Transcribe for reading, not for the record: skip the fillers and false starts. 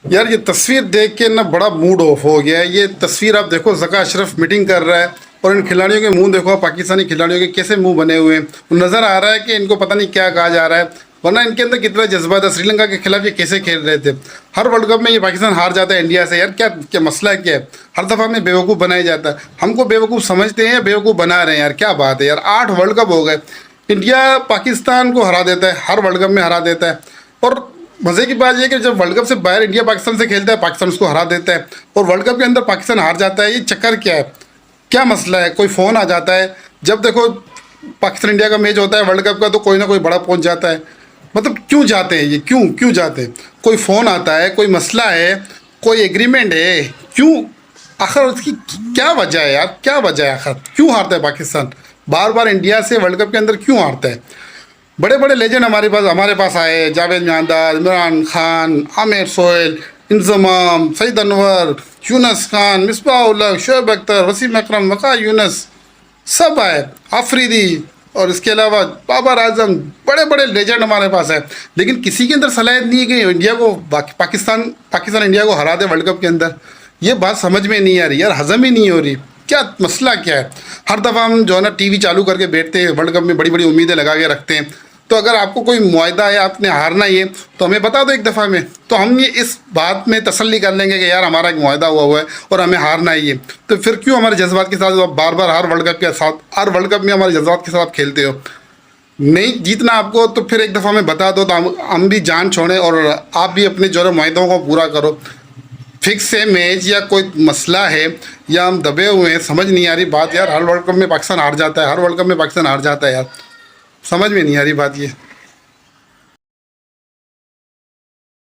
यार ये तस्वीर देख के ना बड़ा मूड ऑफ हो गया है। ये तस्वीर आप देखो, ज़का अशरफ मीटिंग कर रहा है और इन खिलाड़ियों के मुंह देखो, पाकिस्तानी खिलाड़ियों के कैसे मुंह बने हुए हैं। नज़र आ रहा है कि इनको पता नहीं क्या कहा जा रहा है, वरना इनके अंदर कितना जज्बा था। श्रीलंका के खिलाफ ये कैसे खेल रहे थे। हर वर्ल्ड कप में ये पाकिस्तान हार जाता है इंडिया से। यार क्या क्या मसला क्या है? हर दफ़ा हमें बेवकूफ़ बनाया जाता है। हमको बेवकूफ़ समझते हैं या बेवकूफ़ बना रहे हैं? यार क्या बात है यार, 8 वर्ल्ड कप हो गए, इंडिया पाकिस्तान को हरा देता है, हर वर्ल्ड कप में हरा देता है। और मज़े की बात यह है कि जब वर्ल्ड कप से बाहर इंडिया पाकिस्तान से खेलता है, पाकिस्तान उसको हरा देता है, और वर्ल्ड कप के अंदर पाकिस्तान हार जाता है। ये चक्कर क्या है? क्या मसला है? कोई फ़ोन आ जाता है, जब देखो पाकिस्तान इंडिया का मैच होता है वर्ल्ड कप का, तो कोई ना कोई बड़ा पहुंच जाता है। मतलब क्यों जाते हैं ये? क्यों क्यों जाते हैं? कोई फ़ोन आता है, कोई मसला है, कोई एग्रीमेंट है, क्यों? आखिर उसकी क्या वजह है यार? क्या वजह है आखिर? क्यों हारता है पाकिस्तान बार बार इंडिया से वर्ल्ड कप के अंदर? क्यों हारता है? बड़े बड़े लेजेंड हमारे पास आए, जावेद मियांदाद, इमरान खान, आमिर सोहेल, इंजमाम, सईद अनवर, यूनस खान, मिसबाह उल हक, शोएब अख्तर, वसीम अकरम, वक़ार यूनस, सब आए, आफरीदी, और इसके अलावा बाबर आजम। बड़े बड़े लेजेंड हमारे पास है, लेकिन किसी के अंदर सलाहियत नहीं है कि इंडिया को पाकिस्तान इंडिया को हरा दे वर्ल्ड कप के अंदर। ये बात समझ में नहीं आ रही यार, हजम ही नहीं हो रही। क्या मसला क्या है? हर दफ़ा हम जो है ना टीवी चालू करके बैठते हैं, वर्ल्ड कप में बड़ी बड़ी उम्मीदें लगा के रखते हैं। तो अगर आपको कोई मुआहदा है, आपने हारना ही है, तो हमें बता दो एक दफ़ा में, तो हम ये इस बात में तसल्ली कर लेंगे कि यार हमारा एक मुआहदा हुआ है और हमें हारना ही है। तो फिर क्यों हमारे जज्बात के साथ बार बार हर वर्ल्ड कप में हमारे जज्बात के साथ खेलते हो? नहीं जीतना आपको तो फिर एक दफ़ा में बता दो, तो हम भी जान छोड़ें और आप भी अपने जो है मुआहदों को पूरा करो। फिक्स है मैच या कोई मसला है, या हम दबे हुए हैं? समझ नहीं आ रही बात यार। हर वर्ल्ड कप में पाकिस्तान हार जाता है, हर वर्ल्ड कप में पाकिस्तान हार जाता है यार। समझ में नहीं आ रही बात ये।